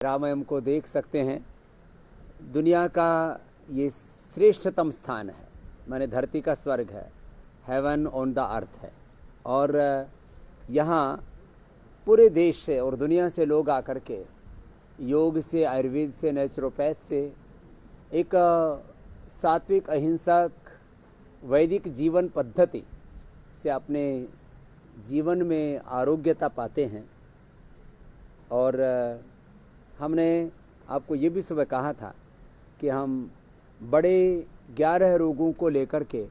रामायण को देख सकते हैं। दुनिया का ये श्रेष्ठतम स्थान है, माने धरती का स्वर्ग है, हेवन ऑन द अर्थ है। और यहाँ पूरे देश से और दुनिया से लोग आकर के योग से, आयुर्वेद से, नेचुरोपैथ से एक सात्विक अहिंसक वैदिक जीवन पद्धति से अपने जीवन में आरोग्यता पाते हैं। और हमने आपको ये भी सुबह कहा था कि हम बड़े 11 रोगों को लेकर के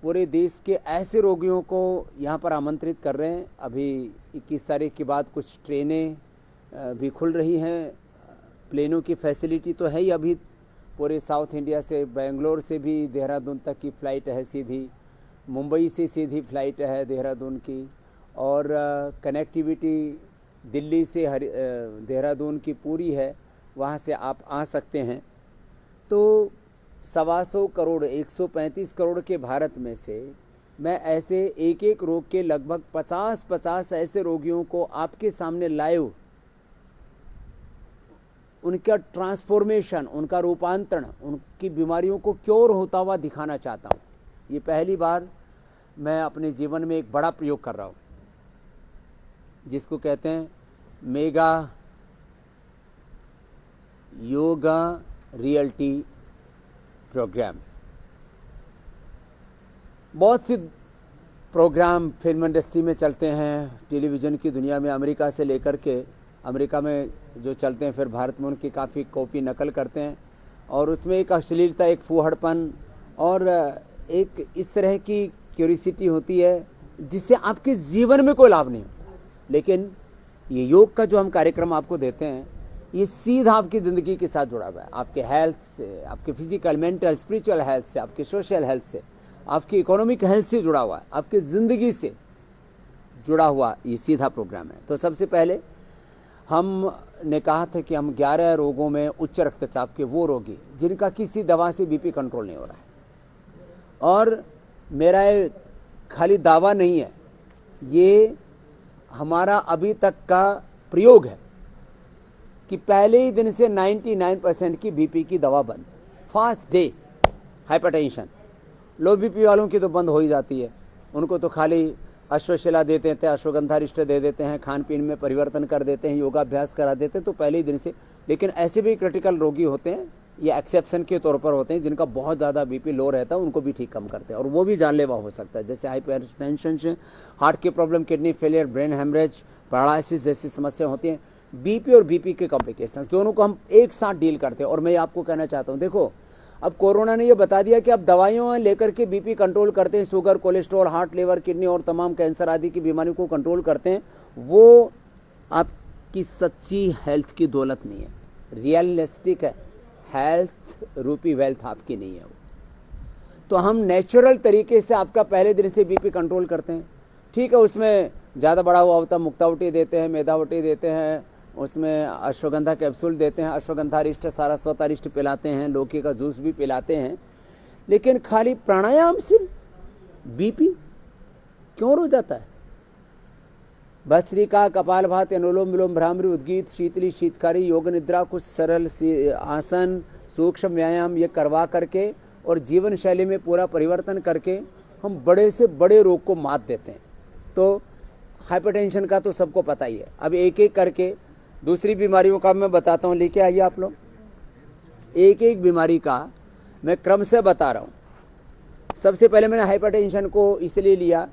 पूरे देश के ऐसे रोगियों को यहाँ पर आमंत्रित कर रहे हैं। अभी 21 तारीख के बाद कुछ ट्रेनें भी खुल रही हैं, प्लेनों की फैसिलिटी तो है ही। अभी पूरे साउथ इंडिया से, बेंगलोर से भी देहरादून तक की फ़्लाइट है सीधी, मुंबई से सीधी फ़्लाइट है देहरादून की, और कनेक्टिविटी दिल्ली से देहरादून की पूरी है, वहाँ से आप आ सकते हैं। तो 125 करोड़ 135 करोड़ के भारत में से मैं ऐसे एक एक रोग के लगभग 50 ऐसे रोगियों को आपके सामने लाइव उनका ट्रांसफॉर्मेशन, उनका रूपांतरण, उनकी बीमारियों को क्योर होता हुआ दिखाना चाहता हूँ। ये पहली बार मैं अपने जीवन में एक बड़ा प्रयोग कर रहा हूँ, जिसको कहते हैं मेगा योगा रियलिटी प्रोग्राम। बहुत से प्रोग्राम फिल्म इंडस्ट्री में चलते हैं, टेलीविज़न की दुनिया में, अमेरिका से लेकर के, अमेरिका में जो चलते हैं फिर भारत में उनकी काफ़ी कॉपी नकल करते हैं, और उसमें एक अश्लीलता, एक फूहड़पन और एक इस तरह की क्यूरियोसिटी होती है जिससे आपके जीवन में कोई लाभ नहीं होता। लेकिन ये योग का जो हम कार्यक्रम आपको देते हैं, ये सीधा आपकी ज़िंदगी के साथ जुड़ा हुआ है, आपके हेल्थ से, आपके फिजिकल, मेंटल, स्पिरिचुअल हेल्थ से, आपके सोशल हेल्थ से, आपकी इकोनॉमिक हेल्थ से जुड़ा हुआ है, आपकी ज़िंदगी से जुड़ा हुआ ये सीधा प्रोग्राम है। तो सबसे पहले हमने कहा था कि हम 11 रोगों में उच्च रक्तचाप के वो रोगी जिनका किसी दवा से बीपी कंट्रोल नहीं हो रहा है, और मेरा ये खाली दावा नहीं है, ये हमारा अभी तक का प्रयोग है कि पहले ही दिन से 99% की बीपी की दवा बंद। फर्स्ट डे हाइपरटेंशन, लो बीपी वालों की तो बंद हो ही जाती है, उनको तो खाली अश्वशिला दे देते हैं, अश्वगंधारिष्ट दे देते हैं, खान पीन में परिवर्तन कर देते हैं, योगाभ्यास करा देते हैं, तो पहले ही दिन से। लेकिन ऐसे भी क्रिटिकल रोगी होते हैं, ये एक्सेप्शन के तौर पर होते हैं, जिनका बहुत ज़्यादा बीपी लो रहता है, उनको भी ठीक कम करते हैं, और वो भी जानलेवा हो सकता है, जैसे हाइपरटेंशन से हार्ट की problem, kidney failure, brain haemorrhage, paralysis जैसी समस्या होती हैं। बीपी और बीपी के कॉम्प्लिकेशंस दोनों को हम एक साथ डील करते हैं। और मैं आपको कहना चाहता हूँ, देखो अब कोरोना ने ये बता दिया कि आप दवाइयों लेकर के बीपी कंट्रोल करते हैं, sugar, cholesterol, heart, liver, kidney और तमाम कैंसर आदि की बीमारियों को कंट्रोल करते हैं, वो आपकी सच्ची हेल्थ की दौलत नहीं है, रियलिस्टिक है, हेल्थ रूपी वेल्थ आपकी नहीं है वो। तो हम नेचुरल तरीके से आपका पहले दिन से बीपी कंट्रोल करते हैं। ठीक है, उसमें ज़्यादा बड़ा हुआ होता है, मुक्तावटी देते हैं, मेधावटी देते हैं, उसमें अश्वगंधा कैप्सूल देते हैं, अश्वगंधारिष्ट, सारस्वतारिष्ट पिलाते हैं, लौकी का जूस भी पिलाते हैं। लेकिन खाली प्राणायाम से बीपी क्यों हो जाता है? भस्त्रिका, कपालभाति, अनुलोम विलोम, भ्रामरी, उद्गीत, शीतली, शीतकारी, योग निद्रा, कुछ सरल आसन, सूक्ष्म व्यायाम ये करवा करके और जीवन शैली में पूरा परिवर्तन करके हम बड़े से बड़े रोग को मात देते हैं। तो हाइपरटेंशन का तो सबको पता ही है। अब एक एक करके दूसरी बीमारियों का मैं बताता हूँ, लेके आइए आप लोग। एक एक बीमारी का मैं क्रम से बता रहा हूँ। सबसे पहले मैंने हाइपरटेंशन को इसलिए लिया,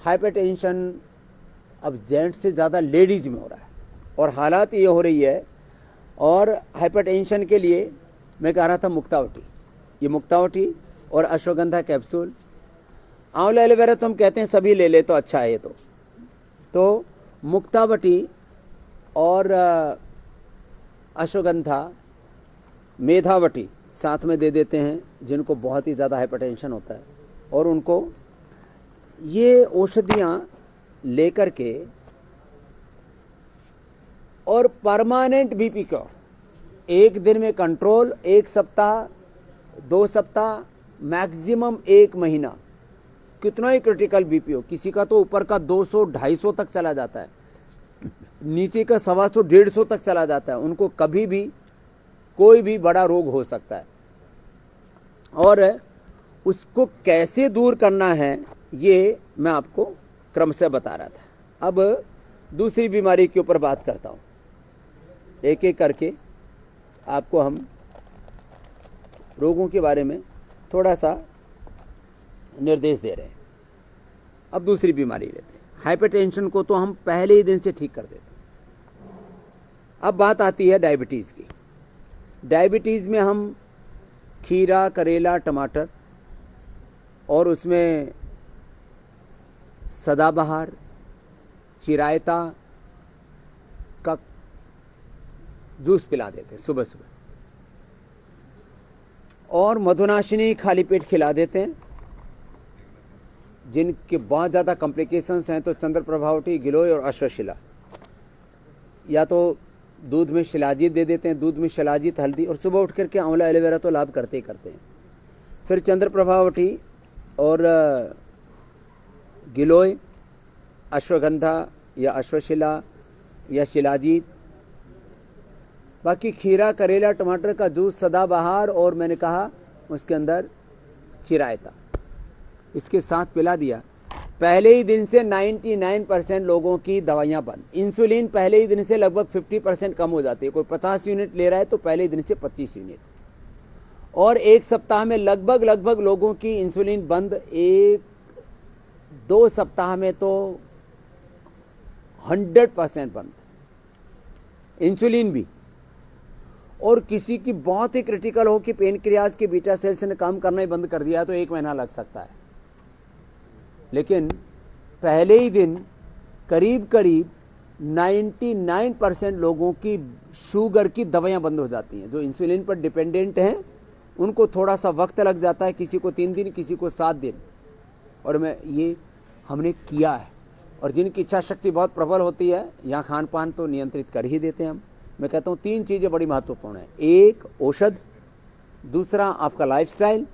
हाइपरटेंशन अब जेंट्स से ज़्यादा लेडीज़ में हो रहा है, और हालात ये हो रही है। और हाइपरटेंशन के लिए मैं कह रहा था मुक्तावटी, ये मुक्तावटी और अश्वगंधा कैप्सूल, आंवला, एलोवेरा तो हम कहते हैं सभी ले ले तो अच्छा है ये तो मुक्तावटी और अश्वगंधा, मेधावटी साथ में दे देते हैं जिनको बहुत ही ज़्यादा हाइपरटेंशन होता है, और उनको ये औषधियाँ लेकर के और परमानेंट बीपी को एक दिन में कंट्रोल, 1 सप्ताह, 2 सप्ताह, मैक्सिमम 1 महीना, कितना ही क्रिटिकल बीपी हो, किसी का तो ऊपर का 200-250 तक चला जाता है, नीचे का 125-150 तक चला जाता है, उनको कभी भी कोई भी बड़ा रोग हो सकता है। और उसको कैसे दूर करना है ये मैं आपको क्रम से बता रहा था। अब दूसरी बीमारी के ऊपर बात करता हूँ, एक एक करके आपको हम रोगों के बारे में थोड़ा सा निर्देश दे रहे हैं। अब दूसरी बीमारी लेते हैं। हाइपरटेंशन को तो हम पहले ही दिन से ठीक कर देते हैं। अब बात आती है डायबिटीज़ की। डायबिटीज़ में हम खीरा, करेला, टमाटर और उसमें सदाबहार, चिरायता का जूस पिला देते हैं सुबह सुबह, और मधुनाशिनी खाली पेट खिला देते हैं। जिनके बहुत ज़्यादा कॉम्प्लिकेशंस हैं तो चंद्र प्रभावटी, गिलोय और अश्वशिला, या तो दूध में शिलाजीत दे देते हैं, दूध में शिलाजीत, हल्दी, और सुबह उठ करके आंवला एलोवेरा तो लाभ करते ही करते हैं। फिर चंद्र प्रभावटी और गिलोय, अश्वगंधा या अश्वशिला या शिलाजीत, बाकी खीरा, करेला, टमाटर का जूस, सदाबहार और मैंने कहा उसके अंदर चिरायता, इसके साथ पिला दिया। पहले ही दिन से 99% लोगों की दवाइयाँ बंद। इंसुलिन पहले ही दिन से लगभग 50% कम हो जाती है। कोई 50 यूनिट ले रहा है तो पहले ही दिन से 25 यूनिट, और एक सप्ताह में लगभग लोगों की इंसुलिन बंद। 1-2 सप्ताह में तो 100% बंद इंसुलिन भी। और किसी की बहुत ही क्रिटिकल हो कि पेनक्रियाज के बीटा सेल्स ने काम करना ही बंद कर दिया तो 1 महीना लग सकता है, लेकिन पहले ही दिन करीब 99% लोगों की शुगर की दवाइयाँ बंद हो जाती हैं। जो इंसुलिन पर डिपेंडेंट हैं उनको थोड़ा सा वक्त लग जाता है, किसी को 3 दिन, किसी को 7 दिन, और ये हमने किया है। और जिनकी इच्छा शक्ति बहुत प्रबल होती है, यहाँ खान पान तो नियंत्रित कर ही देते हैं हम। मैं कहता हूँ 3 चीज़ें बड़ी महत्वपूर्ण हैं। एक औषध, दूसरा आपका लाइफस्टाइल।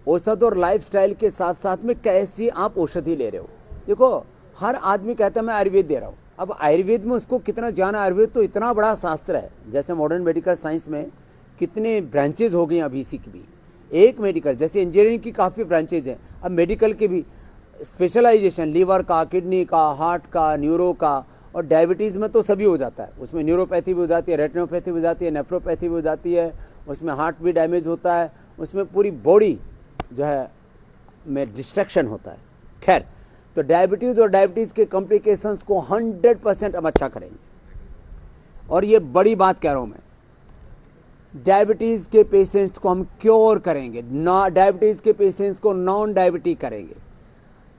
औषध और लाइफस्टाइल के साथ साथ में कैसी आप औषधि ले रहे हो। देखो, हर आदमी कहता है मैं आयुर्वेद दे रहा हूँ। अब आयुर्वेद में उसको कितना जाना, आयुर्वेद तो इतना बड़ा शास्त्र है। जैसे मॉडर्न मेडिकल साइंस में कितने ब्रांचेज हो गई अभी इसी की भी। एक मेडिकल, जैसे इंजीनियरिंग की काफ़ी ब्रांचेज हैं, अब मेडिकल के भी स्पेशलाइजेशन, लीवर का, किडनी का, हार्ट का, न्यूरो का, और डायबिटीज़ में तो सभी हो जाता है। उसमें न्यूरोपैथी भी हो जाती है, रेटिनोपैथी भी हो जाती है, नेफ्रोपैथी भी हो जाती है, उसमें हार्ट भी डैमेज होता है, उसमें पूरी बॉडी जो है में डिस्ट्रक्शन होता है। खैर, तो डायबिटीज़ और डायबिटीज़ के कॉम्प्लिकेशंस को 100% हम अच्छा करेंगे। और ये बड़ी बात कह रहा हूँ मैं, डायबिटीज़ के पेशेंट्स को हम क्योर करेंगे, डायबिटीज़ के पेशेंट्स को नॉन डायबिटीज करेंगे,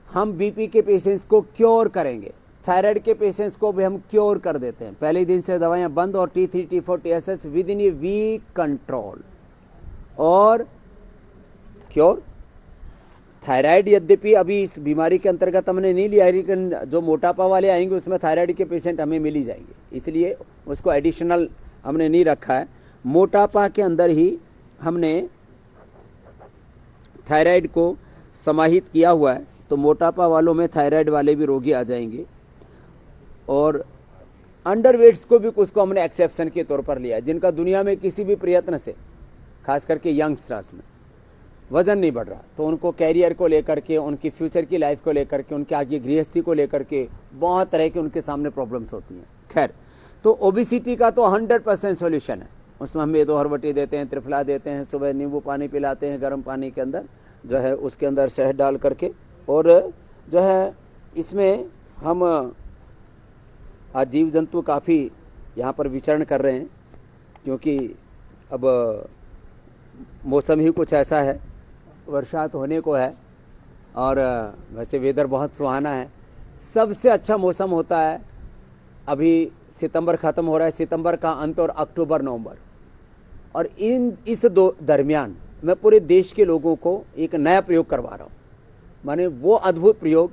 हम बीपी के पेशेंट्स को क्योर करेंगे, थायराइड के पेशेंट्स को भी हम क्योर कर देते हैं। पहले दिन से दवाइयाँ बंद, और T3, T4, TSH within a week control और क्योर। थायराइड यद्यपि अभी इस बीमारी के अंतर्गत हमने नहीं लिया, लेकिन जो मोटापा वाले आएंगे उसमें थायराइड के पेशेंट हमें मिल ही जाएंगे, इसलिए उसको एडिशनल हमने नहीं रखा है। मोटापा के अंदर ही हमने थायराइड को समाहित किया हुआ है, तो मोटापा वालों में थायराइड वाले भी रोगी आ जाएंगे। और अंडरवेट्स को भी उसको हमने एक्सेप्शन के तौर पर लिया, जिनका दुनिया में किसी भी प्रयत्न से, खास करके यंगस्टर्स में वज़न नहीं बढ़ रहा, तो उनको कैरियर को लेकर के, उनकी फ्यूचर की लाइफ को लेकर के, उनके आगे गृहस्थी को लेकर के बहुत तरह के उनके सामने प्रॉब्लम्स होती हैं। खैर, तो ओबिसिटी का तो 100% सॉल्यूशन है। उसमें हम मेदो हरबटी देते हैं, त्रिफला देते हैं, सुबह नींबू पानी पिलाते हैं, गर्म पानी के अंदर जो है उसके अंदर शहद डाल करके, और जो है इसमें हम आज जीव जंतु काफ़ी यहाँ पर विचरण कर रहे हैं, क्योंकि अब मौसम ही कुछ ऐसा है, वर्षात होने को है, और वैसे वेदर बहुत सुहाना है। सबसे अच्छा मौसम होता है अभी सितंबर ख़त्म हो रहा है, सितंबर का अंत, और अक्टूबर नवंबर, और इस दो दरमियान मैं पूरे देश के लोगों को एक नया प्रयोग करवा रहा हूँ। माने वो अद्भुत प्रयोग,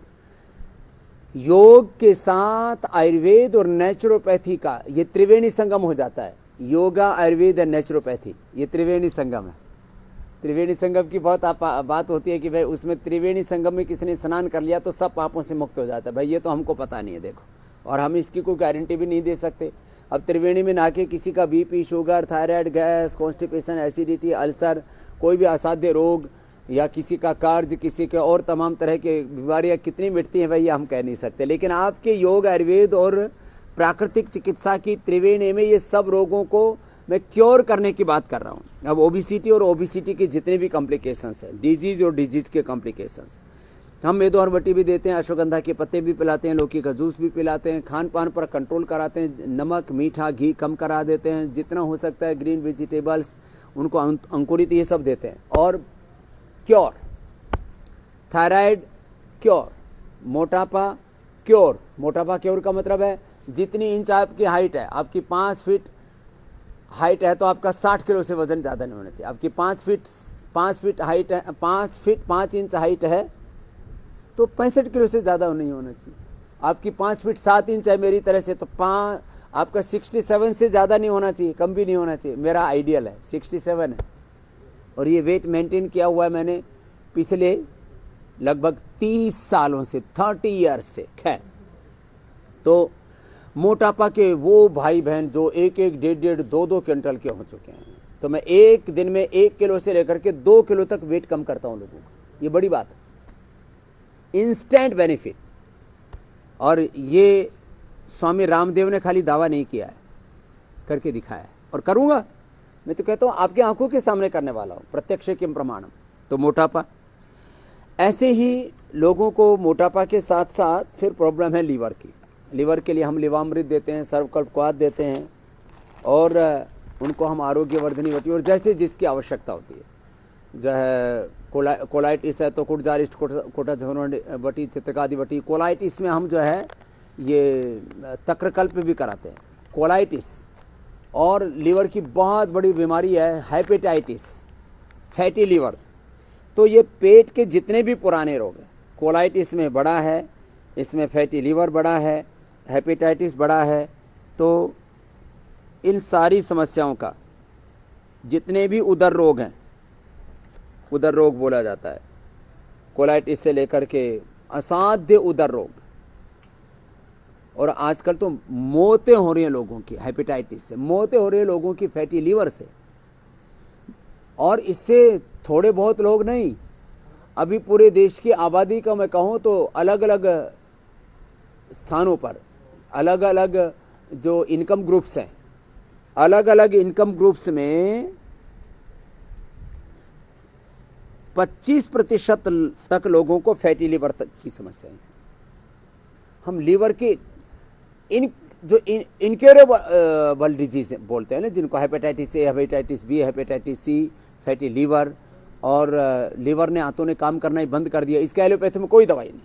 योग के साथ आयुर्वेद और नेचुरोपैथी का ये त्रिवेणी संगम हो जाता है। योगा, आयुर्वेद और नेचुरोपैथी, ये त्रिवेणी संगम है। त्रिवेणी संगम की बहुत बात होती है कि भाई उसमें त्रिवेणी संगम में किसी ने स्नान कर लिया तो सब पापों से मुक्त हो जाता है। भाई ये तो हमको पता नहीं है, देखो, और हम इसकी कोई गारंटी भी नहीं दे सकते। अब त्रिवेणी में नहा के किसी का BP, sugar, thyroid, gas, constipation, acidity, ulcer, कोई भी असाध्य रोग या किसी का कर्ज, किसी के और तमाम तरह के बीमारियां कितनी मिटती हैं भाई ये हम कह नहीं सकते। लेकिन आपके योग, आयुर्वेद और प्राकृतिक चिकित्सा की त्रिवेणी में ये सब रोगों को मैं क्योर करने की बात कर रहा हूँ। अब ओबिसिटी और ओबिसिटी के जितने भी कॉम्प्लिकेशंस हैं, डिजीज़ और डिजीज़ के कॉम्प्लिकेशंस, हम मेदो हर्बटी भी देते हैं, अश्वगंधा के पत्ते भी पिलाते हैं, लौकी का जूस भी पिलाते हैं, खान पान पर कंट्रोल कराते हैं, नमक, मीठा, घी कम करा देते हैं, जितना हो सकता है ग्रीन वेजिटेबल्स उनको अंकुरित ये सब देते हैं। और क्योर, थायराइड क्योर, मोटापा क्योर। मोटापा क्योर का मतलब है जितनी इंच आपकी हाइट है, आपकी 5 फीट हाइट है तो आपका 60 किलो से वजन ज़्यादा नहीं होना चाहिए। आपकी 5 फीट हाइट है, 5 फीट 5 इंच हाइट है तो 65 किलो से ज़्यादा नहीं होना चाहिए। आपकी 5 फीट 7 इंच है मेरी तरह से तो आपका 67 से ज़्यादा नहीं होना चाहिए, कम भी नहीं होना चाहिए। मेरा आइडियल है 67 है और ये वेट मेंटेन किया हुआ है मैंने पिछले लगभग 30 सालों से, 30 ईयर्स से। खैर, तो मोटापा के वो भाई बहन जो 1-1, 1.5, 2-2 क्विंटल के हो चुके हैं, तो मैं एक दिन में 1 किलो से लेकर के 2 किलो तक वेट कम करता हूँ लोगों को। ये बड़ी बात है, इंस्टेंट बेनिफिट। और ये स्वामी रामदेव ने खाली दावा नहीं किया है, करके दिखाया है और करूँगा। मैं तो कहता हूँ आपकी आंखों के सामने करने वाला हूँ, प्रत्यक्ष किम प्रमाणम। तो मोटापा, ऐसे ही लोगों को मोटापा के साथ साथ फिर प्रॉब्लम है लीवर की। लीवर के लिए हम लिवामृत देते हैं, सर्वकल्पक्वाथ देते हैं और उनको हम आरोग्यवर्धनी वटी और जैसे जिसकी आवश्यकता होती है। जो है कोलाइटिस है तो कुटजारिष्ट कोटाधन वटी, चित्रकादि वटी। कोलाइटिस में हम जो है ये तक्रकल्प भी कराते हैं। कोलाइटिस और लीवर की बहुत बड़ी बीमारी है हेपेटाइटिस, फैटी लीवर। तो ये पेट के जितने भी पुराने रोग हैं, कोलाइटिस में बड़ा है, इसमें फैटी लीवर बड़ा है, हेपेटाइटिस बड़ा है। तो इन सारी समस्याओं का जितने भी उदर रोग हैं, उदर रोग बोला जाता है, कोलाइटिस से लेकर के असाध्य उदर रोग, और आजकल तो मौतें हो रही हैं लोगों की हेपेटाइटिस से, मौतें हो रही हैं लोगों की फैटी लीवर से। और इससे थोड़े बहुत लोग नहीं, अभी पूरे देश की आबादी का मैं कहूँ तो अलग अलग स्थानों पर अलग अलग जो इनकम ग्रुप्स हैं, अलग अलग इनकम ग्रुप्स में 25% तक लोगों को फैटी लीवर तक की समस्या है। हम लीवर के इनक्योरेबल डिजीज बोलते हैं ना, जिनको hepatitis A, hepatitis B, hepatitis C, fatty liver, और लीवर ने आंतों ने काम करना ही बंद कर दिया, इसके एलोपैथी में कोई दवाई नहीं।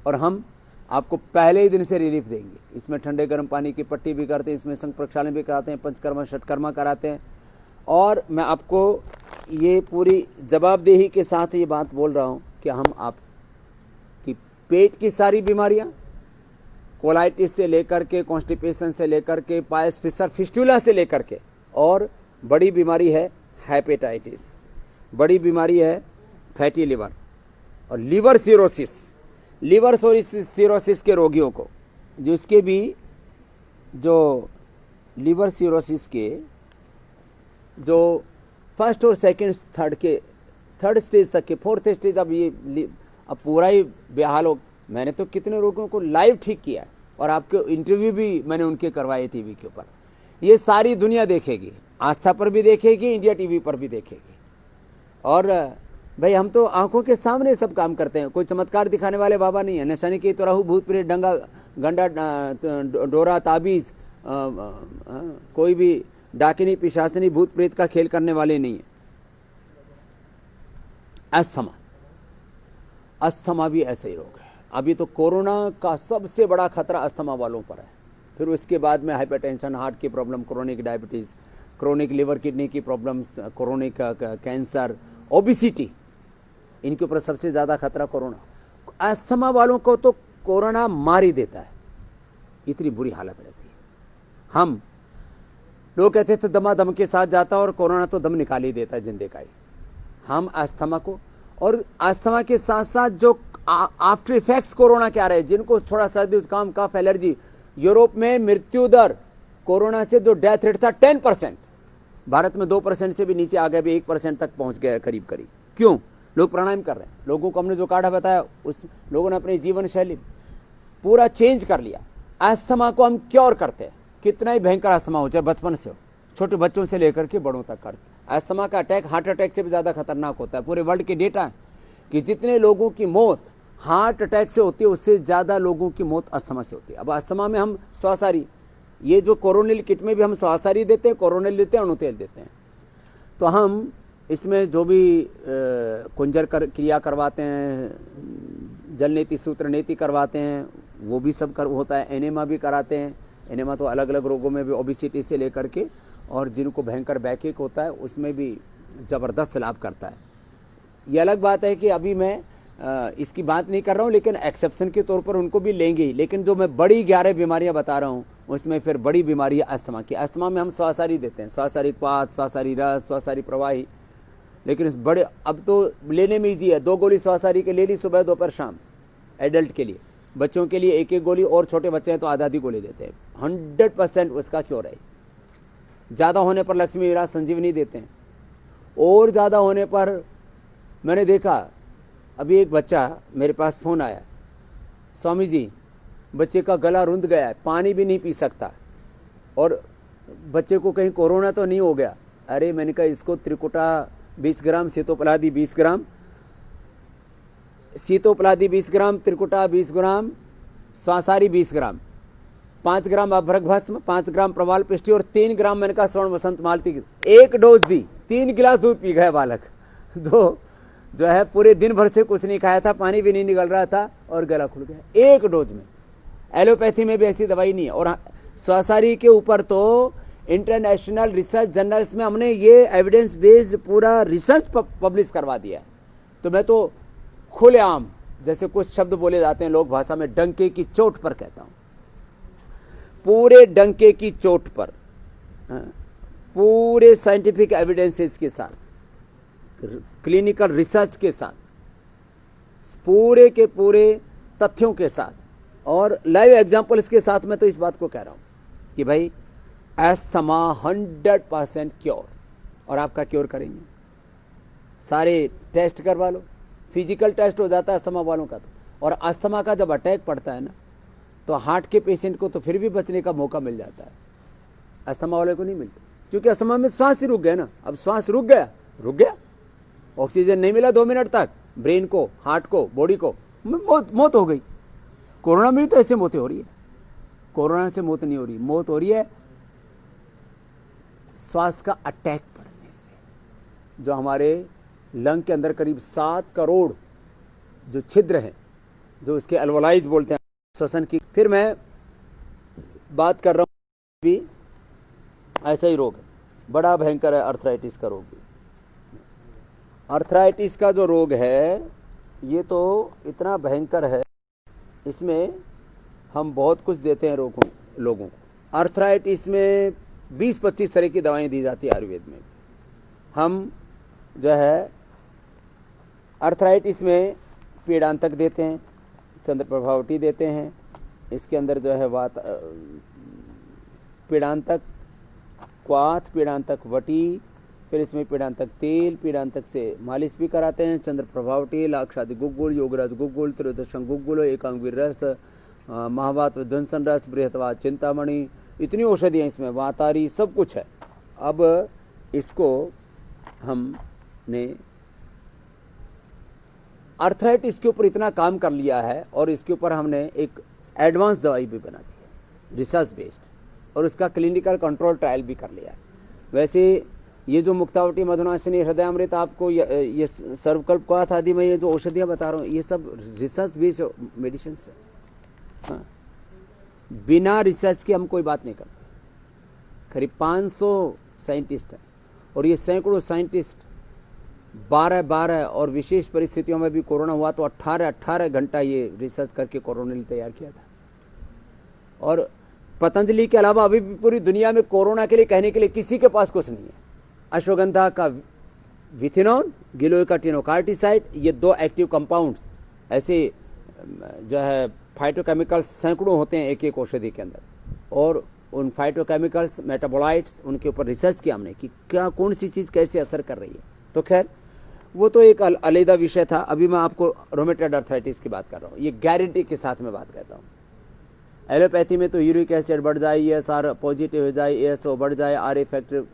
और हम आपको पहले ही दिन से रिलीफ देंगे। इसमें ठंडे गर्म पानी की पट्टी भी करते हैं, इसमें संग प्रक्षालन भी कराते हैं, पंचकर्मा षटकर्मा कराते हैं। और मैं आपको ये पूरी जवाबदेही के साथ ये बात बोल रहा हूँ कि हम आपकी पेट की सारी बीमारियाँ, कोलाइटिस से लेकर के, कॉन्स्टिपेशन से लेकर के, पायस फिशर फिस्टुला से लेकर के, और बड़ी बीमारी है हेपेटाइटिस, बड़ी बीमारी है फैटी लीवर और लीवर सिरोसिस। लीवर सिरोसिस के रोगियों को, जिसके भी जो लीवर सिरोसिस के जो फर्स्ट और सेकंड थर्ड स्टेज तक के, फोर्थ स्टेज, अब पूरा ही बेहाल हो। मैंने तो कितने रोगियों को लाइव ठीक किया है और आपके इंटरव्यू भी मैंने उनके करवाए टीवी के ऊपर। ये सारी दुनिया देखेगी, आस्था पर भी देखेगी, इंडिया टीवी पर भी देखेगी। और भाई हम तो आंखों के सामने सब काम करते हैं, कोई चमत्कार दिखाने वाले बाबा नहीं है। न शनि की तरह भूत प्रेत, डंगा गंडा, डोरा, ताबीज, कोई भी डाकिनी पिशाचनी भूत प्रेत का खेल करने वाले नहीं है। अस्थमा भी ऐसे ही रोग है। अभी तो कोरोना का सबसे बड़ा खतरा अस्थमा वालों पर है, फिर उसके बाद में हाइपरटेंशन, हार्ट की problem, chronic diabetes, chronic liver kidney की प्रॉब्लम्स, क्रोनिक कैंसर, ओबिसिटी, इनके ऊपर सबसे ज़्यादा खतरा कोरोना। अस्थमा वालों को तो कोरोना मार ही देता है, इतनी बुरी हालत रहती है। हम लोग कहते थे दमादम के साथ जाता और कोरोना तो दम निकाल ही देता है जिंदे का ही। हम अस्थमा को, और अस्थमा के साथ साथ जो आफ्टर इफेक्ट्स कोरोना के आ रहे हैं, जिनको थोड़ा सर्दी जुकाम कफ एलर्जी, यूरोप में मृत्यु दर कोरोना से जो डेथ रेट था 10%, भारत में 2% से भी नीचे आ गया, भी 1% तक पहुंच गया करीब करीब। क्यों? लोग प्राणायाम कर रहे हैं, लोगों को हमने जो काढ़ा बताया उस लोगों ने अपनी जीवन शैली पूरा चेंज कर लिया। अस्थमा को हम क्योर करते हैं, कितना ही भयंकर अस्थमा हो चाहे बचपन से हो, छोटे बच्चों से लेकर के बड़ों तक कर, अस्थमा का अटैक हार्ट अटैक से भी ज़्यादा खतरनाक होता है। पूरे वर्ल्ड के डेटा है कि जितने लोगों की मौत हार्ट अटैक से होती है, उससे ज़्यादा लोगों की मौत अस्थमा से होती है। अब अस्थमा में हम श्वासारी, ये जो कोरोनिल किट में भी हम श्वासारी देते हैं, कोरोनिल देते हैं, अणुतेल देते हैं। तो हम इसमें जो भी कुंजर क्रिया करवाते हैं, जल नीति सूत्र नीति करवाते हैं, वो भी सब होता है। एनेमा भी कराते हैं। एनेमा तो अलग अलग रोगों में भी, ओबिसिटी से लेकर के, और जिनको भयंकर बैकएक होता है उसमें भी ज़बरदस्त लाभ करता है। ये अलग बात है कि अभी मैं इसकी बात नहीं कर रहा हूँ, लेकिन एक्सेप्शन के तौर पर उनको भी लेंगे ही। लेकिन जो मैं बड़ी 11 बीमारियाँ बता रहा हूँ उसमें फिर बड़ी बीमारी है अस्थमा की। अस्थमा में हम श्वासारी देते हैं, श्वासारी क्वाथ, श्वासारी रस, श्वासारी प्रवाही। लेकिन इस बड़े अब तो लेने में ईजी है, 2 गोली श्वासारी के ले ली, सुबह दोपहर शाम, एडल्ट के लिए। बच्चों के लिए 1-1 गोली, और छोटे बच्चे हैं तो आधी गोली देते हैं। 100% उसका क्योर है। ज़्यादा होने पर लक्ष्मी विलास संजीवनी देते हैं, और ज़्यादा होने पर मैंने देखा अभी एक बच्चा मेरे पास फ़ोन आया, स्वामी जी बच्चे का गला रुंध गया है, पानी भी नहीं पी सकता, और बच्चे को कहीं कोरोना तो नहीं हो गया। अरे मैंने कहा इसको त्रिकुटा 20 ग्राम, सीतोपलादी 20 ग्राम, सीतोपलादी 20 ग्राम, त्रिकुटा 20 ग्राम, श्वासारी 20 ग्राम, 5 ग्राम अभ्रक भस्म, 5 ग्राम प्रवाल पिष्टी, और 3 ग्राम मैंने कहा स्वर्ण वसंत मालती। 1 डोज दी, 3 गिलास दूध पी गया बालक। तो जो है पूरे दिन भर से कुछ नहीं खाया था, पानी भी नहीं निकल रहा था, और गला खुल गया 1 डोज में। एलोपैथी में भी ऐसी दवाई नहीं है। और श्वासारी के ऊपर तो इंटरनेशनल रिसर्च जर्नल्स में हमने ये एविडेंस बेस्ड पूरा रिसर्च पब्लिश करवा दिया है। तो मैं तो खुलेआम, जैसे कुछ शब्द बोले जाते हैं लोक भाषा में, डंके की चोट पर कहता हूं, पूरे डंके की चोट पर, पूरे साइंटिफिक एविडेंसेस के साथ, क्लिनिकल रिसर्च के साथ, पूरे के पूरे तथ्यों के साथ, और लाइव एग्जाम्पल्स के साथ मैं तो इस बात को कह रहा हूं कि भाई अस्थमा 100% क्योर, और आपका क्योर करेंगे। सारे टेस्ट करवा लो, फिजिकल टेस्ट हो जाता है अस्थमा वालों का तो। और अस्थमा का जब अटैक पड़ता है ना, तो हार्ट के पेशेंट को तो फिर भी बचने का मौका मिल जाता है, अस्थमा वाले को नहीं मिलता, क्योंकि अस्थमा में श्वास ही रुक गया ना। अब श्वास रुक गया, ऑक्सीजन नहीं मिला 2 मिनट तक, ब्रेन को, हार्ट को, बॉडी को, मौत हो गई। कोरोना में भी तो ऐसे मौतें हो रही है। कोरोना से मौत नहीं हो रही, मौत हो रही है श्वास का अटैक पड़ने से। जो हमारे लंग के अंदर करीब 7 करोड़ जो छिद्र हैं, जो इसके अल्वलाइज बोलते हैं, श्वसन की। फिर मैं बात कर रहा हूँ भी ऐसा ही रोग है, बड़ा भयंकर है अर्थराइटिस का रोग भी। अर्थराइटिस का जो रोग है ये तो इतना भयंकर है, इसमें हम बहुत कुछ देते हैं लोगों को। अर्थराइटिस में 20-25 तरह की दवाएं दी जाती है आयुर्वेद में। हम जो है अर्थराइटिस में पीड़ांतक देते हैं, चंद्र प्रभावटी देते हैं, इसके अंदर जो है पीड़ांतक क्वाथ, पीड़ांतक वटी, फिर इसमें पीड़ांतक तेल, पीड़ांतक से मालिश भी कराते हैं, चंद्र प्रभावटी, लाक्षादि गुग्गुल, योगराज गुग्गुल, त्रयोदशं गुग्गुल, एकांगवीर रस, महावात विध्वंसन रस, बृहतवात चिंतामणि, इतनी औषधियाँ इसमें, वातारी, सब कुछ है। अब इसको हमने अर्थराइटिस के ऊपर इतना काम कर लिया है, और इसके ऊपर हमने एक एडवांस दवाई भी बना दी है रिसर्च बेस्ड, और उसका क्लिनिकल कंट्रोल ट्रायल भी कर लिया है। वैसे ये जो मुक्तावटी, मधुनाशिनी, हृदयामृत, आपको ये सर्वकल्प क्वाथ आदि में ये जो औषधियाँ बता रहा हूँ, ये सब रिसर्च बेस्ड मेडिसिन है। हाँ, बिना रिसर्च के हम कोई बात नहीं करते। करीब 500 साइंटिस्ट हैं, और ये सैकड़ों साइंटिस्ट 12 और विशेष परिस्थितियों में भी कोरोना हुआ तो 18 घंटा ये रिसर्च करके कोरोना ने तैयार किया था। और पतंजलि के अलावा अभी भी पूरी दुनिया में कोरोना के लिए कहने के लिए किसी के पास कुछ नहीं है। अश्वगंधा का विथिनॉन, गिलोइकार्टिनोकार्टिसाइड, ये 2 एक्टिव कंपाउंड्स ऐसे जो है फाइटोकेमिकल्स सैकड़ों होते हैं एक एक औषधि के अंदर, और उन फाइटोकेमिकल्स मेटाबोलाइट्स उनके ऊपर रिसर्च किया हमने कि क्या कौन सी चीज़ कैसे असर कर रही है। तो खैर वो तो एक अलग विषय था। अभी मैं आपको रोमेटॉइड अर्थराइटिस की बात कर रहा हूँ, ये गारंटी के साथ मैं बात करता हूँ। एलोपैथी में तो यूरिक एसिड बढ़ जाए, ESR पॉजिटिव हो जाए, ASO बढ़ जाए, RA इफेक्टिव,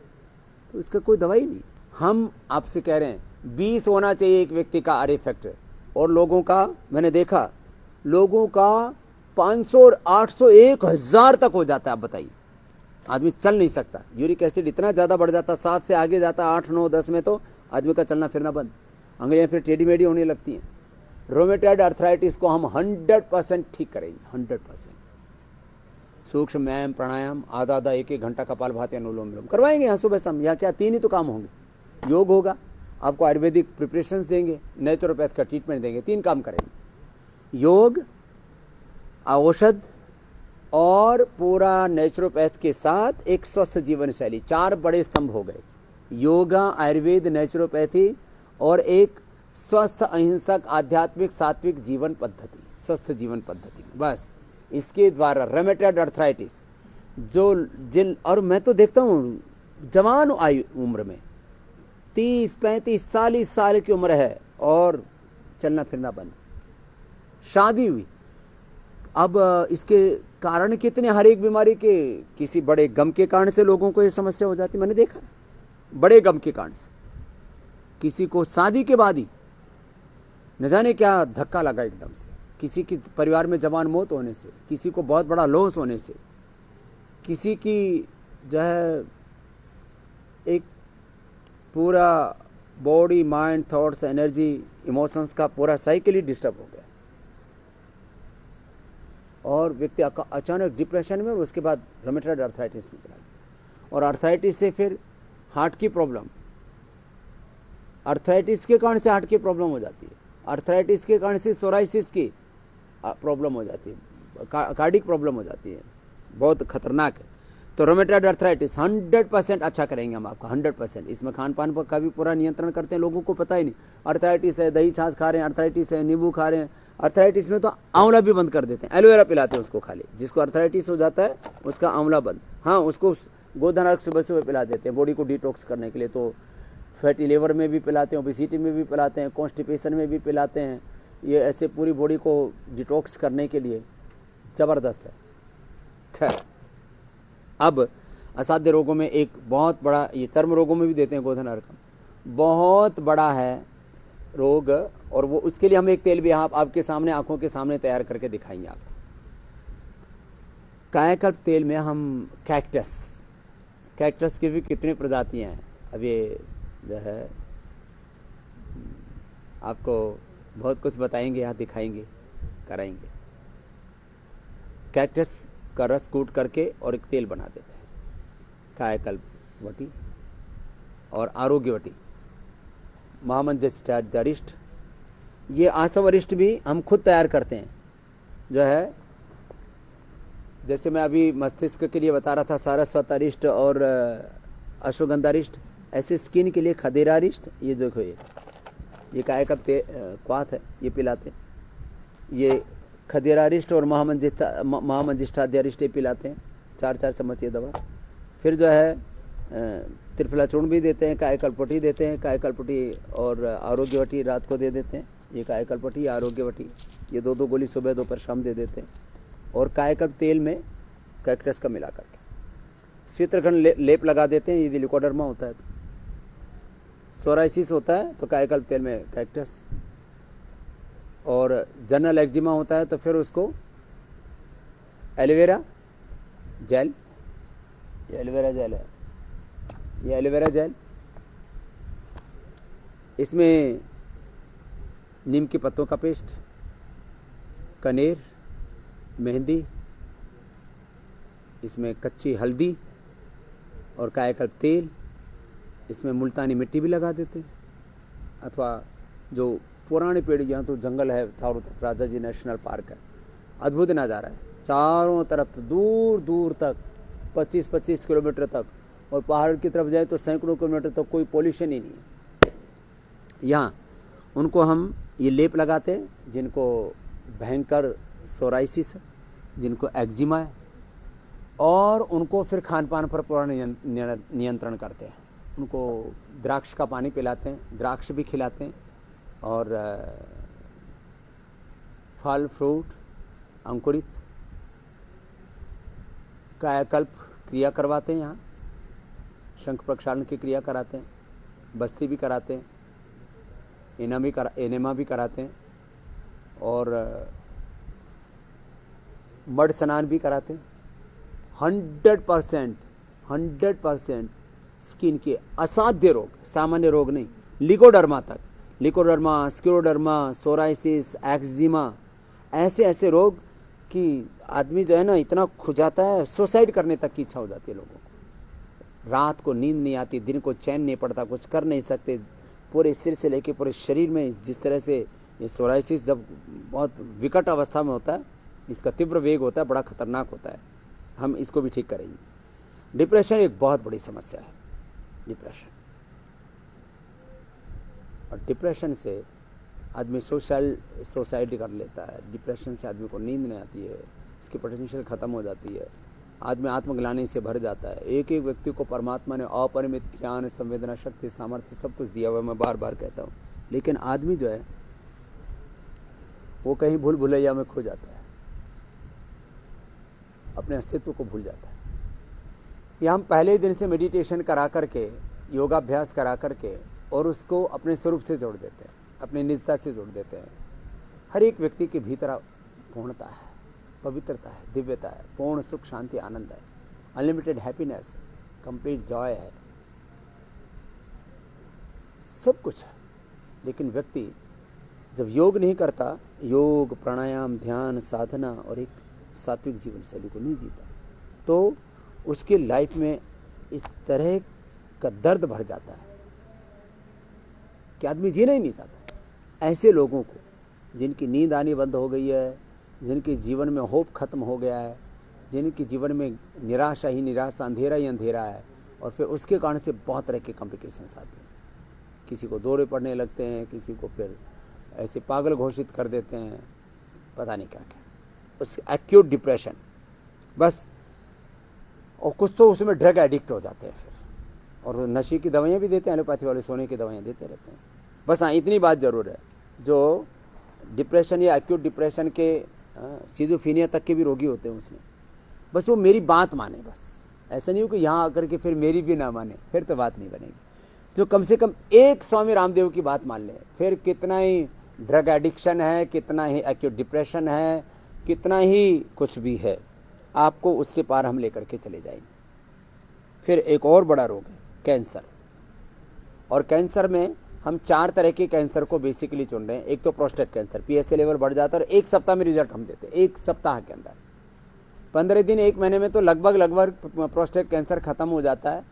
तो इसका कोई दवाई नहीं। हम आपसे कह रहे हैं 20 होना चाहिए एक व्यक्ति का RA इफेक्टिव, और लोगों का मैंने देखा लोगों का 500, 800, 1000 तक हो जाता है। आप बताइए, आदमी चल नहीं सकता, यूरिक एसिड इतना ज़्यादा बढ़ जाता, 7 से आगे जाता, 8, 9, 10 में तो आदमी का चलना फिरना बंद, अंगलियाँ फिर टेढ़ी मेढ़ी होने लगती हैं। रोमेटॉइड अर्थराइटिस को हम 100% ठीक करेंगे, 100%। सूक्ष्म व्यायाम, प्राणायाम, आधा 1-1 घंटा कपालभाति, अनुलोम विलोम करवाएंगे यहाँ सुबह शाम। यहाँ क्या 3 ही तो काम होंगे, योग होगा, आपको आयुर्वेदिक प्रिपरेशंस देंगे, नेचुरोपैथ का ट्रीटमेंट देंगे, 3 काम करेंगे, योग, औषध और पूरा नेचुरोपैथ के साथ एक स्वस्थ जीवन शैली। 4 बड़े स्तंभ हो गए, योगा, आयुर्वेद, नेचुरोपैथी और एक स्वस्थ अहिंसक आध्यात्मिक सात्विक जीवन पद्धति, स्वस्थ जीवन पद्धति। बस इसके द्वारा रोमेटॉइड अर्थराइटिस और मैं तो देखता हूँ जवान आयु उम्र में 30, 35, 40 साल की उम्र है और चलना फिरना बंद, शादी हुई। अब इसके कारण कितने, हर एक बीमारी के किसी बड़े गम के कारण से लोगों को ये समस्या हो जाती, मैंने देखा बड़े गम के कारण से। किसी को शादी के बाद ही न जाने क्या धक्का लगा एकदम से, किसी की परिवार में जवान मौत होने से, किसी को बहुत बड़ा लॉस होने से, किसी की जो है एक पूरा body, mind, thoughts, energy, emotions का पूरा साइकिल ही डिस्टर्ब हो गया और व्यक्ति अचानक डिप्रेशन में, और उसके बाद रोमेटॉइड अर्थराइटिस में चला गया। और अर्थराइटिस से फिर हार्ट की प्रॉब्लम, अर्थराइटिस के कारण से हार्ट की प्रॉब्लम हो जाती है, अर्थराइटिस के कारण से सोराइसिस की प्रॉब्लम हो जाती है, कार्डिक प्रॉब्लम हो जाती है, बहुत खतरनाक है। तो रोमेटॉइड अर्थराइटिस 100% अच्छा करेंगे हम आपका, 100%। इसमें खान पान पर का भी पूरा नियंत्रण करते हैं, लोगों को पता ही नहीं। अर्थराइटिस है, दही छाछ खा रहे हैं, अर्थराइटिस है, नींबू खा रहे हैं, अर्थराइटिस में तो आंवला भी बंद कर देते हैं, एलोवेरा पिलाते हैं उसको खाली, जिसको अर्थराइटिस हो जाता है उसका आंवला बंद। हाँ, उसको गोधन अर्घ सुबह सुबह पिला देते हैं बॉडी को डिटॉक्स करने के लिए। तो फैटी लिवर में भी पिलाते हैं, ओबेसिटी में भी पिलाते हैं, कॉन्स्टिपेशन में भी पिलाते हैं, ये ऐसे पूरी बॉडी को डिटॉक्स करने के लिए ज़बरदस्त है। खैर, अब असाध्य रोगों में एक बहुत बड़ा, ये चर्म रोगों में भी देते हैं गोधन अर्घ, बहुत बड़ा है रोग, और वो उसके लिए हम एक तेल भी आपके सामने, आंखों के सामने तैयार करके दिखाएंगे आपको। कायाकल्प तेल में हम कैक्टस की भी कितनी प्रजातियां हैं, अब ये जो है आपको बहुत कुछ बताएंगे, यहाँ दिखाएंगे, कराएंगे। कैक्टस का रस कूट करके और एक तेल बना देते हैं, कायाकल्प वटी और आरोग्य वटी, महामंजिष्ठाध्यरिष्ट, ये आसवरिष्ट भी हम खुद तैयार करते हैं। जो है जैसे मैं अभी मस्तिष्क के लिए बता रहा था, सारस्वतारिष्ट और अश्वगंधारिष्ट, ऐसे स्किन के लिए खदेरारिष्ट, ये देखो ये कायाकल्प क्वाथ है, ये पिलाते हैं। ये खदेरारिष्ट और महामंजिष्ठाध्यरिष्ट ये पिलाते हैं, 4-4 चम्मच ये दवा। फिर जो है त्रिफला चूर्ण भी देते हैं, कायाकल्पवटी देते हैं, कायाकल्पवटी और आरोग्यवटी रात को दे देते हैं। ये कायाकल्पवटी, आरोग्यवटी, ये 2-2 गोली सुबह दोपहर शाम दे देते हैं। और कायाकल्प तेल में कैक्टस का मिला करके स्वित्रखंड लेप लगा देते हैं, यदि लिकोडर्मा होता है तो। सोराइसिस होता है तो कायाकल्प तेल में कैक्टस, और जनरल एक्जिमा होता है तो फिर उसको एलोवेरा जेल, ये एलोवेरा जेल है, ये एलोवेरा जेल, इसमें नीम के पत्तों का पेस्ट, कनेर, मेहंदी, इसमें कच्ची हल्दी और कायाकल्प तेल, इसमें मुल्तानी मिट्टी भी लगा देते हैं। अथवा जो पुराने पेड़, यहाँ तो जंगल है चारों तरफ, राजा जी नेशनल पार्क है, अद्भुत नज़ारा है, चारों तरफ दूर दूर तक 25-25 किलोमीटर तक, और पहाड़ की तरफ जाए तो सैकड़ों किलोमीटर तक कोई पॉल्यूशन ही नहीं है, यहाँ उनको हम ये लेप लगाते हैं जिनको भयंकर सोराइसिस है, जिनको एक्जिमा है, और उनको फिर खान पान पर पूरा नियंत्रण करते हैं। उनको द्राक्ष का पानी पिलाते हैं, द्राक्ष भी खिलाते हैं, और फल फ्रूट अंकुरित कायाकल्प क्रिया करवाते हैं। यहाँ शंख प्रक्षालन की क्रिया कराते हैं, बस्ती भी कराते हैं, एनेमा भी कराते हैं, और मड स्नान भी कराते हैं। 100% स्किन के असाध्य रोग, सामान्य रोग नहीं, लिकोडर्मा तक, लिकोडर्मा, स्क्लेरोडर्मा, सोराइसिस, एक्जिमा, ऐसे रोग कि आदमी जो है ना इतना खुजाता है, सुसाइड करने तक की इच्छा हो जाती है लोगों को। रात को नींद नहीं आती, दिन को चैन नहीं पड़ता, कुछ कर नहीं सकते, पूरे सिर से लेके पूरे शरीर में जिस तरह से ये सोराइसिस जब बहुत विकट अवस्था में होता है, इसका तीव्र वेग होता है, बड़ा खतरनाक होता है। हम इसको भी ठीक करेंगे। डिप्रेशन एक बहुत बड़ी समस्या है, डिप्रेशन। और डिप्रेशन से आदमी सुसाइड कर लेता है। डिप्रेशन से आदमी को नींद नहीं आती है, उसकी पोटेंशियल ख़त्म हो जाती है, आदमी आत्मग्लानि से भर जाता है। एक एक व्यक्ति को परमात्मा ने अपरिमित ज्ञान, संवेदना शक्ति, सामर्थ्य सब कुछ दिया हुआ, मैं बार बार कहता हूँ, लेकिन आदमी जो है वो कहीं भूल भुलैया में खो जाता है, अपने अस्तित्व को भूल जाता है। ये हम पहले दिन से मेडिटेशन करा करके, योगाभ्यास करा करके, और उसको अपने स्वरूप से जोड़ देते हैं, अपनी निजता से जोड़ देते हैं। हर एक व्यक्ति के भीतर पूर्णता है, पवित्रता है, दिव्यता है, पूर्ण सुख, शांति, आनंद है, अनलिमिटेड हैप्पीनेस, कंप्लीट जॉय है, सब कुछ है। लेकिन व्यक्ति जब योग नहीं करता, योग, प्राणायाम, ध्यान, साधना और एक सात्विक जीवन शैली को नहीं जीता, तो उसकी लाइफ में इस तरह का दर्द भर जाता है कि आदमी जीना ही नहीं चाहता। ऐसे लोगों को जिनकी नींद आनी बंद हो गई है, जिनके जीवन में होप खत्म हो गया है, जिनके जीवन में निराशा ही निराशा, अंधेरा ही अंधेरा है, और फिर उसके कारण से बहुत तरह के कॉम्प्लिकेशंस आते हैं। किसी को दौरे पड़ने लगते हैं, किसी को फिर ऐसे पागल घोषित कर देते हैं, पता नहीं क्या क्या, उस एक्यूट डिप्रेशन बस। और कुछ तो उसमें ड्रग एडिक्ट हो जाते हैं फिर, और नशे की दवाइयाँ भी देते हैं, एलोपैथी वाले सोने की दवाइयाँ देते रहते हैं। बस हाँ, इतनी बात ज़रूर है, जो डिप्रेशन या एक्यूट डिप्रेशन के सिजोफ्रेनिया तक के भी रोगी होते हैं उसमें, बस वो मेरी बात माने। बस ऐसा नहीं हो कि यहाँ आकर के फिर मेरी भी ना माने, फिर तो बात नहीं बनेगी। जो कम से कम एक स्वामी रामदेव की बात मान ले, फिर कितना ही ड्रग एडिक्शन है, कितना ही एक्यूट डिप्रेशन है, कितना ही कुछ भी है, आपको उससे पार हम लेकर के चले जाएंगे। फिर एक और बड़ा रोग है कैंसर, और कैंसर में हम 4 तरह के कैंसर को बेसिकली चुन रहे हैं। एक तो प्रोस्टेट कैंसर, PSA लेवल बढ़ जाता है, और 1 सप्ताह में रिजल्ट हम देते हैं, 1 सप्ताह के अंदर, 15 दिन, 1 महीने में तो लगभग प्रोस्टेट कैंसर खत्म हो जाता है।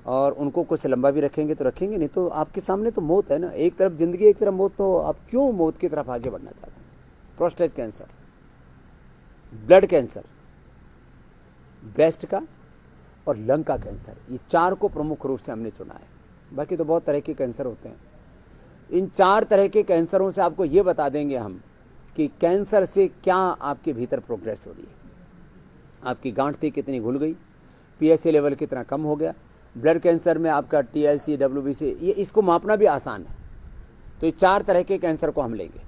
और उनको कुछ लंबा भी रखेंगे तो रखेंगे, नहीं तो आपके सामने तो मौत है ना, एक तरफ जिंदगी एक तरफ मौत, तो आप क्यों मौत की तरफ आगे बढ़ना चाहते हैं। Prostate cancer, blood cancer, breast का और लंग का कैंसर, ये 4 को प्रमुख रूप से हमने चुना है। बाकी तो बहुत तरह के कैंसर होते हैं। इन 4 तरह के कैंसरों से आपको ये बता देंगे हम कि कैंसर से क्या आपके भीतर प्रोग्रेस हो रही है, आपकी गांठ थी कितनी घुल गई, PSA लेवल कितना कम हो गया। ब्लड कैंसर में आपका TLC, WBC, ये इसको मापना भी आसान है। तो ये 4 तरह के कैंसर को हम लेंगे,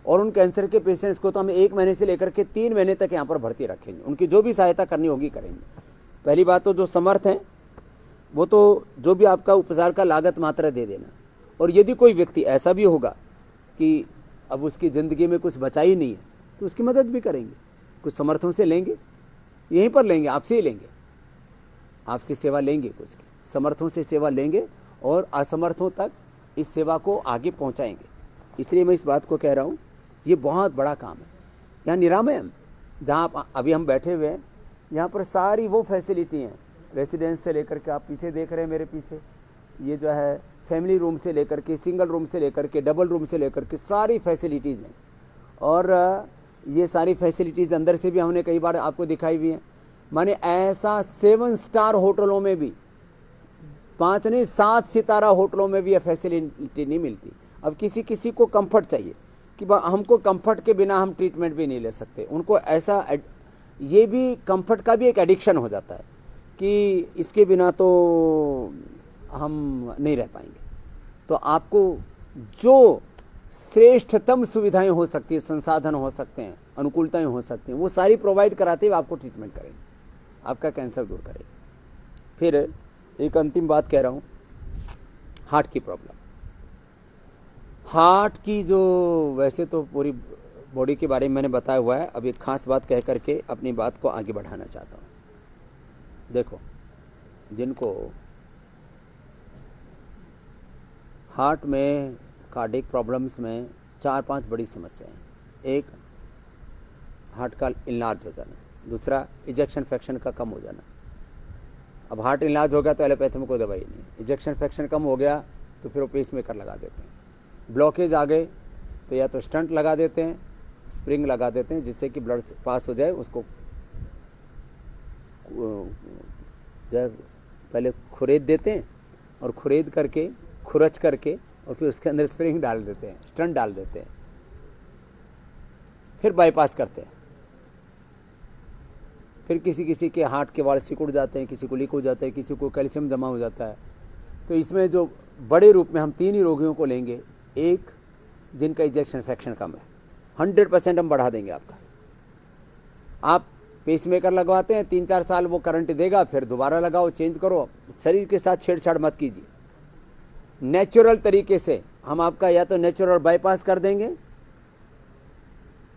और उन कैंसर के पेशेंट्स को तो हम 1 महीने से लेकर के 3 महीने तक यहाँ पर भर्ती रखेंगे, उनकी जो भी सहायता करनी होगी करेंगे। पहली बात तो जो समर्थ हैं वो तो जो भी आपका उपचार का लागत मात्रा दे देना, और यदि कोई व्यक्ति ऐसा भी होगा कि अब उसकी ज़िंदगी में कुछ बचा ही नहीं है, तो उसकी मदद भी करेंगे, कुछ समर्थों से लेंगे, यहीं पर लेंगे, आपसे ही लेंगे, आपसे सेवा लेंगे, कुछ समर्थों से सेवा लेंगे और असमर्थों तक इस सेवा को आगे पहुंचाएंगे। इसलिए मैं इस बात को कह रहा हूं, ये बहुत बड़ा काम है। यहाँ निरामय, जहाँ अभी हम बैठे हुए हैं, यहाँ पर सारी वो फैसिलिटी हैं, रेसिडेंस से लेकर के, आप पीछे देख रहे हैं मेरे पीछे, ये जो है फैमिली रूम से लेकर के, सिंगल रूम से लेकर के, डबल रूम से लेकर के, सारी फैसिलिटीज़ हैं। और ये सारी फैसिलिटीज़ अंदर से भी हमने कई बार आपको दिखाई हुई हैं। माने ऐसा 7 स्टार होटलों में भी 5 नहीं 7 सितारा होटलों में भी ये फैसिलिटी नहीं मिलती। अब किसी किसी को कंफर्ट चाहिए कि हमको कंफर्ट के बिना हम ट्रीटमेंट भी नहीं ले सकते, उनको ऐसा ये भी कंफर्ट का भी एक एडिक्शन हो जाता है कि इसके बिना तो हम नहीं रह पाएंगे। तो आपको जो श्रेष्ठतम सुविधाएं हो सकती है, संसाधन हो सकते हैं, अनुकूलताएं हो सकती हैं, वो सारी प्रोवाइड कराते हुए आपको ट्रीटमेंट करेंगे, आपका कैंसर दूर करेंगे। फिर एक अंतिम बात कह रहा हूँ, हार्ट की प्रॉब्लम। हार्ट की जो वैसे तो पूरी बॉडी के बारे में मैंने बताया हुआ है, अब एक खास बात कह करके अपनी बात को आगे बढ़ाना चाहता हूँ। देखो, जिनको हार्ट में कार्डियक प्रॉब्लम्स में 4-5 बड़ी समस्याएं हैं। एक, हार्ट का इनलार्ज हो जाना, दूसरा इजेक्शन फ्रैक्शन का कम हो जाना। अब हार्ट इनलार्ज हो गया तो एलोपैथी में कोई दवाई नहीं, इजेक्शन फ्रैक्शन कम हो गया तो फिर वो पेसमेकर लगा देते हैं। ब्लॉकेज आ गए तो या तो स्टंट लगा देते हैं, स्प्रिंग लगा देते हैं जिससे कि ब्लड पास हो जाए, उसको जो पहले खुरेद देते हैं और खुरेद करके खुरच करके और फिर उसके अंदर स्प्रिंग डाल देते हैं, स्टंट डाल देते हैं, फिर बाईपास करते हैं। फिर किसी किसी के हार्ट के वाल सिकुड़ जाते हैं, किसी को लीक हो जाता है, किसी को कैल्शियम जमा हो जाता है। तो इसमें जो बड़े रूप में हम 3 ही रोगियों को लेंगे। एक, जिनका इजेक्शन फ्रैक्शन कम है, 100% हम बढ़ा देंगे आपका। आप पेसमेकर लगवाते हैं, 3-4 साल वो करंट देगा, फिर दोबारा लगाओ, चेंज करो, शरीर के साथ छेड़छाड़ मत कीजिए। नेचुरल तरीके से हम आपका या तो नेचुरल बाईपास कर देंगे,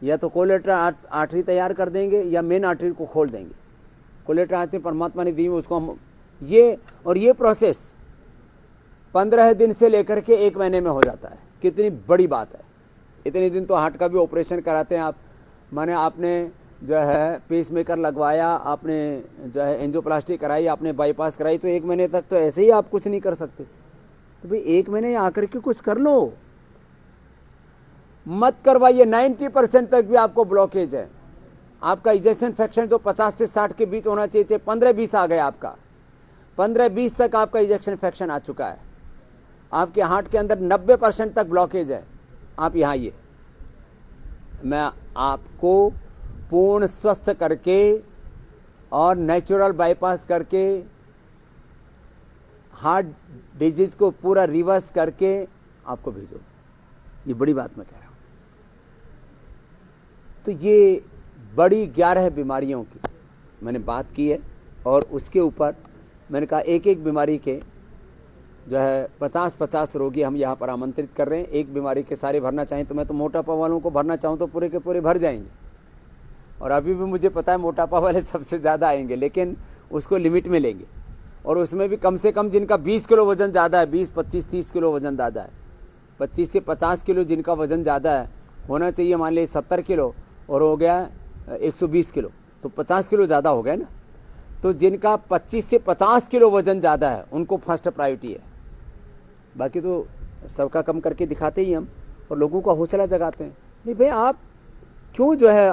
या तो कोलेटरल आर्टरी तैयार कर देंगे, या मेन आर्टरी को खोल देंगे। कोलेटरल आर्टरी परमात्मा ने दी है, उसको हम ये प्रोसेस 15 दिन से लेकर के 1 महीने में हो जाता है। कितनी बड़ी बात है। इतने दिन तो हार्ट का भी ऑपरेशन कराते हैं आप, माने आपने जो है पेसमेकर लगवाया, आपने जो है एंजियोप्लास्टी कराई, आपने बाईपास कराई, तो 1 महीने तक तो ऐसे ही आप कुछ नहीं कर सकते। तो भाई 1 महीने आकर के कुछ कर लो, मत करवाइए। 90% तक भी आपको ब्लॉकेज है। आपका इजेक्शन फ्रैक्शन जो 50 से 60 के बीच होना चाहिए, 15-20 आ गया आपका, 15-20 तक आपका इजेक्शन फ्रैक्शन आ चुका है। आपके हार्ट के अंदर 90% तक ब्लॉकेज है। आप यहाँ आइए, मैं आपको पूर्ण स्वस्थ करके और नेचुरल बाईपास करके हार्ट डिजीज को पूरा रिवर्स करके आपको भेजो। ये बड़ी बात मैं कह रहा हूँ। तो ये बड़ी 11 बीमारियों की मैंने बात की है, और उसके ऊपर मैंने कहा एक बीमारी के जो है 50-50 रोगी हम यहाँ पर आमंत्रित कर रहे हैं। एक बीमारी के सारे भरना चाहें तो मैं तो मोटापा वालों को भरना चाहूँ तो पूरे के पूरे भर जाएंगे, और अभी भी मुझे पता है मोटापा वाले सबसे ज़्यादा आएंगे, लेकिन उसको लिमिट में लेंगे। और उसमें भी कम से कम जिनका 20 किलो वज़न ज़्यादा है, 20, 25, 30 किलो वज़न ज़्यादा है, 25 से 50 किलो जिनका वज़न ज़्यादा है, होना चाहिए मान लीजिए 70 किलो और हो गया 120 किलो, तो 50 किलो ज़्यादा हो गया ना। तो जिनका 25 से 50 किलो वज़न ज़्यादा है उनको फर्स्ट प्रायोरिटी है। बाकी तो सबका कम करके दिखाते ही हम, और लोगों का हौसला जगाते हैं। नहीं भाई, आप क्यों जो है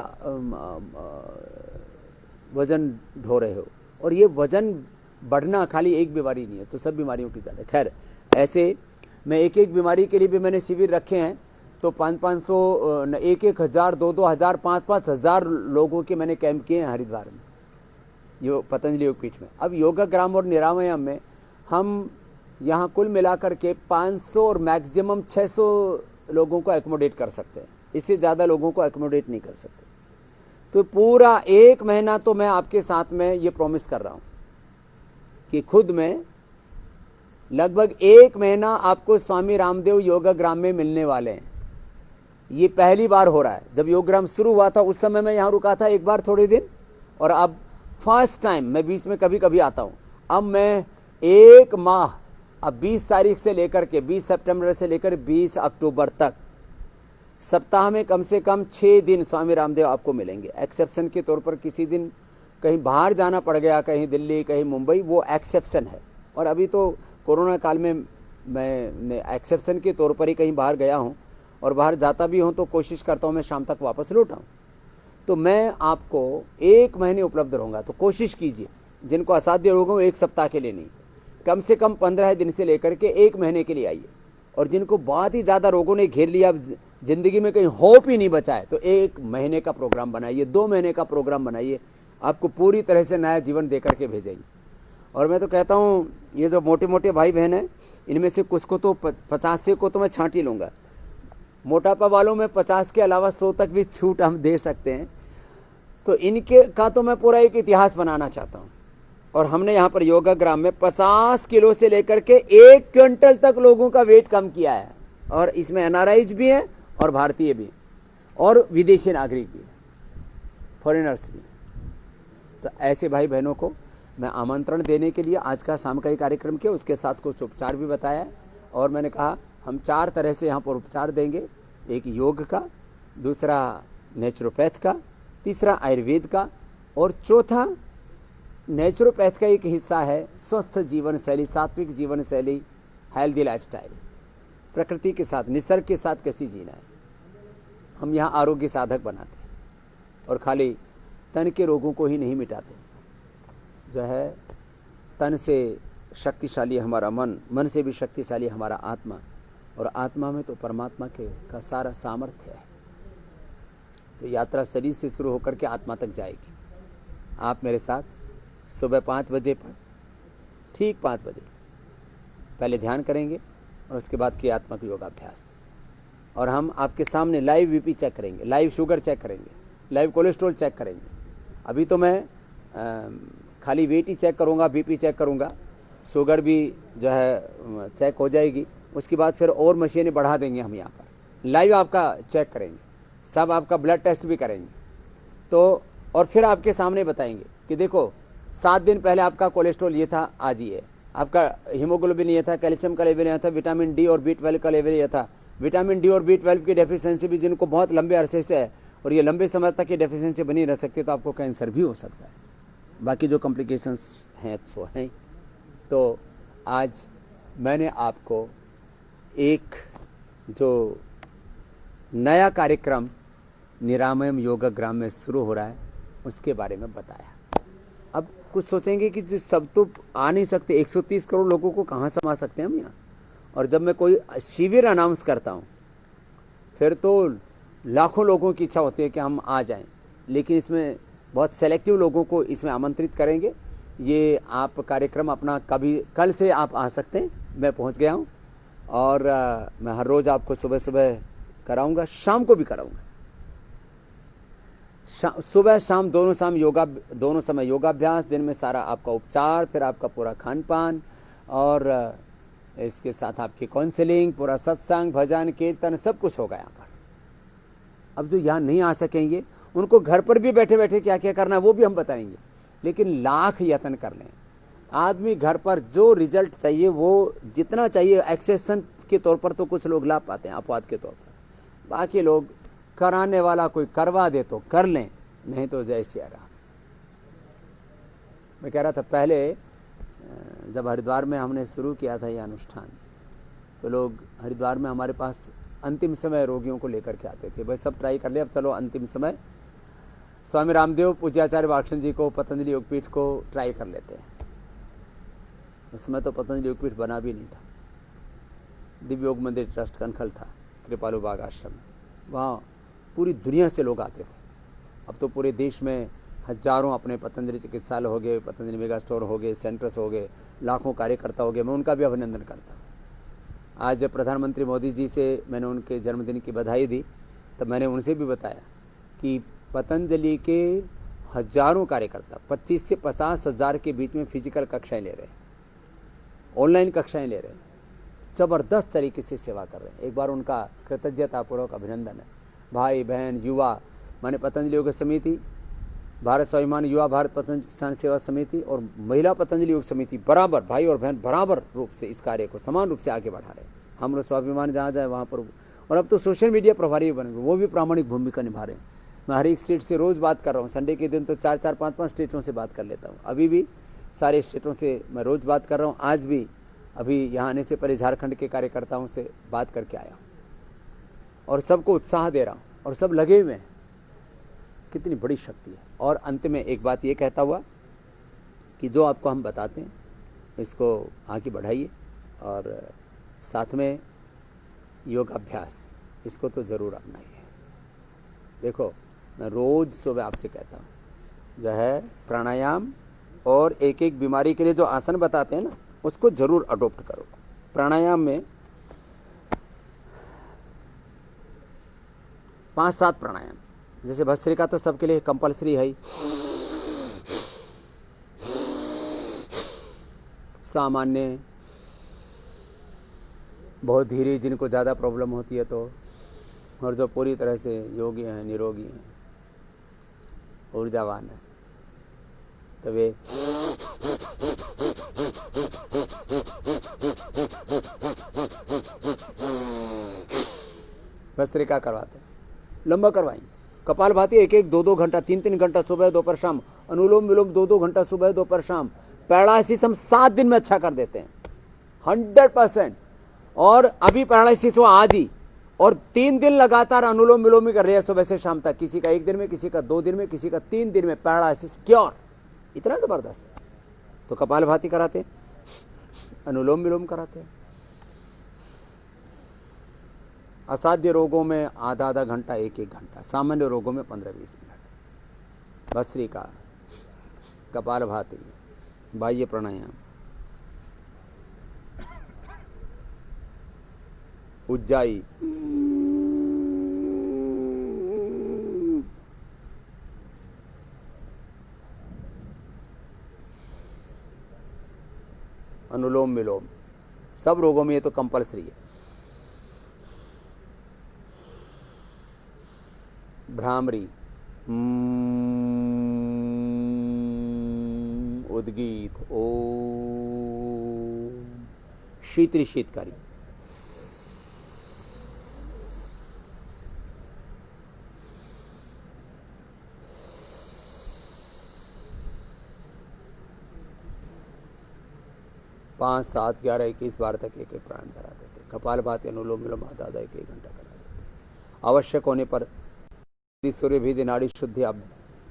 वज़न ढो रहे हो? और ये वज़न बढ़ना खाली एक बीमारी नहीं है, तो सब बीमारियों की ज़्यादा। खैर, ऐसे मैं एक बीमारी के लिए भी मैंने शिविर रखे हैं, तो 500-500, 1,000, 2,000, 5,000 लोगों के मैंने कैंप किए हैं हरिद्वार में, यो पतंजलि योगपीठ में। अब योगाग्राम और निरामयम में हम यहाँ कुल मिलाकर के 500 और मैक्सिमम 600 लोगों को एकोमोडेट कर सकते हैं। इससे ज़्यादा लोगों को एकोमोडेट नहीं कर सकते। तो पूरा 1 महीना तो मैं आपके साथ में ये प्रॉमिस कर रहा हूँ कि खुद में लगभग 1 महीना आपको स्वामी रामदेव योगाग्राम में मिलने वाले हैं। ये पहली बार हो रहा है। जब योगग्राम शुरू हुआ था उस समय मैं यहाँ रुका था एक बार थोड़े दिन, और अब फर्स्ट टाइम मैं बीच में कभी कभी आता हूँ। अब मैं 1 माह, अब 20 तारीख से लेकर के 20 सितंबर से लेकर 20 अक्टूबर तक सप्ताह में कम से कम 6 दिन स्वामी रामदेव आपको मिलेंगे। एक्सेप्शन के तौर पर किसी दिन कहीं बाहर जाना पड़ गया, कहीं दिल्ली, कहीं मुंबई, वो एक्सेप्शन है। और अभी तो कोरोना काल में मैं एक्सेप्शन के तौर पर ही कहीं बाहर गया हूँ, और बाहर जाता भी हूँ तो कोशिश करता हूँ मैं शाम तक वापस लौट आऊँ। तो मैं आपको 1 महीने उपलब्ध रहूँगा, तो कोशिश कीजिए। जिनको असाध्य रोग हो 1 सप्ताह के लिए नहीं, कम से कम 15 दिन से लेकर के 1 महीने के लिए आइए। और जिनको बहुत ही ज़्यादा रोगों ने घेर लिया, ज़िंदगी में कहीं होप ही नहीं बचा है, तो 1 महीने का प्रोग्राम बनाइए, 2 महीने का प्रोग्राम बनाइए, आपको पूरी तरह से नया जीवन दे करके भेजेंगे। और मैं तो कहता हूँ ये जो मोटे मोटे भाई बहन हैं, इनमें से कुछ को तो 50 को तो मैं छांट ही लूँगा। मोटापा वालों में 50 के अलावा 100 तक भी छूट हम दे सकते हैं। तो इनके का तो मैं पूरा एक इतिहास बनाना चाहता हूँ। और हमने यहाँ पर योगाग्राम में 50 किलो से लेकर के 1 क्विंटल तक लोगों का वेट कम किया है। और इसमें एनआरआईज भी हैं और भारतीय भी, और विदेशी नागरिक भी, फॉरेनर्स भी। तो ऐसे भाई बहनों को मैं आमंत्रण देने के लिए आज का सामूहिक कार्यक्रम किया, उसके साथ कुछ उपचार भी बताया। और मैंने कहा हम 4 तरह से यहाँ पर उपचार देंगे, एक योग का, दूसरा नेचुरोपैथ का, तीसरा आयुर्वेद का, और चौथा नेचुरोपैथ का एक हिस्सा है स्वस्थ जीवन शैली, सात्विक जीवन शैली, हेल्दी लाइफस्टाइल, प्रकृति के साथ, निसर्ग के साथ कैसी जीना है। हम यहाँ आरोग्य साधक बनाते हैं और खाली तन के रोगों को ही नहीं मिटाते। जो है तन से शक्तिशाली हमारा मन, मन से भी शक्तिशाली हमारा आत्मा, और आत्मा में तो परमात्मा के का सारा सामर्थ्य है। तो यात्रा शरीर से शुरू होकर के आत्मा तक जाएगी। आप मेरे साथ सुबह 5 बजे पर, ठीक 5 बजे पहले ध्यान करेंगे और उसके बाद क्रियात्मक योगाभ्यास। और हम आपके सामने लाइव बीपी चेक करेंगे, लाइव शुगर चेक करेंगे, लाइव कोलेस्ट्रॉल चेक करेंगे। अभी तो मैं खाली वेट ही चेक करूँगा, बीपी चेक करूँगा, शुगर भी जो है चेक हो जाएगी। उसके बाद फिर और मशीनें बढ़ा देंगे हम यहाँ पर, लाइव आपका चेक करेंगे, सब आपका ब्लड टेस्ट भी करेंगे। तो और फिर आपके सामने बताएंगे कि देखो 7 दिन पहले आपका कोलेस्ट्रॉल ये था, आज ये है, आपका हीमोग्लोबिन ये था, कैल्शियम का लेवल ये था, विटामिन डी और B12 का लेवल ये था। विटामिन डी और B12 की डेफिशिएंसी भी जिनको बहुत लंबे अरसे से है और ये लंबे समय तक ये डेफिशिएंसी बनी रह सकती है, तो आपको कैंसर भी हो सकता है। बाकी जो कॉम्प्लिकेशंस हैं वो हैं। तो आज मैंने आपको एक जो नया कार्यक्रम निरामयम योगाग्राम में शुरू हो रहा है उसके बारे में बताया। अब कुछ सोचेंगे कि जो सब तो आ नहीं सकते, 130 करोड़ लोगों को कहाँ समा सकते हैं हम यहाँ। और जब मैं कोई शिविर अनाउंस करता हूँ फिर तो लाखों लोगों की इच्छा होती है कि हम आ जाएं, लेकिन इसमें बहुत सेलेक्टिव लोगों को इसमें आमंत्रित करेंगे। ये आप कार्यक्रम अपना कभी कल से आप आ सकते हैं, मैं पहुँच गया हूँ। और मैं हर रोज़ आपको सुबह सुबह कराऊँगा, शाम को भी कराऊँगा, सुबह शाम दोनों समय योगाभ्यास, दिन में सारा आपका उपचार, फिर आपका पूरा खान पान, और इसके साथ आपकी काउंसलिंग, पूरा सत्संग, भजन, कीर्तन, सब कुछ होगा यहाँ पर। अब जो यहाँ नहीं आ सकेंगे उनको घर पर भी बैठे बैठे क्या क्या करना है वो भी हम बताएंगे, लेकिन लाख यत्न कर लें। आदमी घर पर जो रिजल्ट चाहिए वो जितना चाहिए, एक्सेप्शन के तौर पर तो कुछ लोग लाभ पाते हैं, अपवाद के तौर पर। बाकी लोग कराने वाला कोई करवा दे तो कर लें, नहीं तो जय सिया राम। मैं कह रहा था पहले जब हरिद्वार में हमने शुरू किया था ये अनुष्ठान, तो लोग हरिद्वार में हमारे पास अंतिम समय रोगियों को लेकर के आते थे, भाई सब ट्राई कर लिया, अब चलो अंतिम समय स्वामी रामदेव, पूज्याचार्य वाक्षण जी को, पतंजलि योगपीठ को ट्राई कर लेते हैं। उस समय तो पतंजलि योगपीठ बना भी नहीं था, दिव्य योग मंदिर ट्रस्ट कनखल था, कृपालु बाग आश्रम में, वहाँ पूरी दुनिया से लोग आते थे। अब तो पूरे देश में हजारों अपने पतंजलि चिकित्सालय हो गए, पतंजलि मेगा स्टोर हो गए, सेंटर्स हो गए, लाखों कार्यकर्ता हो गए। मैं उनका भी अभिनंदन करता हूँ। आज जब प्रधानमंत्री मोदी जी से मैंने उनके जन्मदिन की बधाई दी, तब मैंने उनसे भी बताया कि पतंजलि के हजारों कार्यकर्ता 25 से 50 हज़ार के बीच में फिजिकल कक्षाएँ ले रहे हैं, ऑनलाइन कक्षाएँ ले रहे हैं, ज़बरदस्त तरीके से सेवा कर रहे हैं। एक बार उनका कृतज्ञतापूर्वक अभिनंदन है। भाई बहन युवा, माने पतंजलि योग समिति, भारत स्वाभिमान युवा भारत पतंजलि किसान सेवा समिति और महिला पतंजलि योग समिति बराबर, भाई और बहन बराबर रूप से इस कार्य को समान रूप से आगे बढ़ा रहे हैं। हम लोग स्वाभिमान जहाँ जाए वहाँ पर, और अब तो सोशल मीडिया प्रभारी भी बनेंगे, वो भी प्रामाणिक भूमिका निभा रहे हैं। मैं हर एक स्टेट से रोज़ बात कर रहा हूँ, संडे के दिन तो 4-4, 5-5 स्टेटों से बात कर लेता हूँ। अभी भी सारे स्टेटों से मैं रोज़ बात कर रहा हूँ। आज भी अभी यहाँ आने से पहले झारखंड के कार्यकर्ताओं से बात करके आया हूँ और सबको उत्साह दे रहा हूँ और सब लगे हुए हैं। कितनी बड़ी शक्ति है। और अंत में एक बात ये कहता हुआ कि जो आपको हम बताते हैं इसको आगे बढ़ाइए और साथ में योगाभ्यास इसको तो ज़रूर अपनाइए। देखो मैं रोज़ सुबह आपसे कहता हूँ जो है प्राणायाम और एक एक बीमारी के लिए जो आसन बताते हैं ना उसको ज़रूर अडोप्ट करो। प्राणायाम में 5-7 प्राणायाम, जैसे भस्त्रिका तो सबके लिए कंपलसरी है ही। सामान्य बहुत धीरे जिनको ज़्यादा प्रॉब्लम होती है तो, और जो पूरी तरह से योगी हैं, निरोगी हैं, ऊर्जावान है, तो वे भस्त्रिका करवाते हैं, लंबा करवाएंगे। कपालभाति 1-1, 2-2 घंटा, 3-3 घंटा सुबह दोपहर शाम। अनुलोम विलोम 2-2 घंटा सुबह दोपहर शाम। पैरालिसिस हम 7 दिन में अच्छा कर देते हैं 100%। और अभी पैरालिसिस हुआ आज ही, और 3 दिन लगातार अनुलोम विलोम ही कर रहे हैं सुबह से शाम तक। किसी का 1 दिन में, किसी का 2 दिन में, किसी का 3 दिन में पैरालिसिस क्योर। इतना ज़बरदस्त। तो कपालभाति कराते हैं, अनुलोम विलोम कराते हैं। असाध्य रोगों में आधा घंटा, 1-1 घंटा। सामान्य रोगों में 15-20 मिनट। भस्त्रिका, कपालभाति, बाह्य प्राणायाम, उज्जाई, अनुलोम विलोम, सब रोगों में ये तो कंपलसरी है। भ्रामरी, उद्गीत, ओम, शीतरी शीतकारी, पाँच, 7, 11, 21 बार तक एक प्राणायाम करा देते। कपालभाति, अनुलोम विलोम आधा 1-1 घंटा करा देते। आवश्यक होने पर सूर्य भी नाड़ी शुद्धि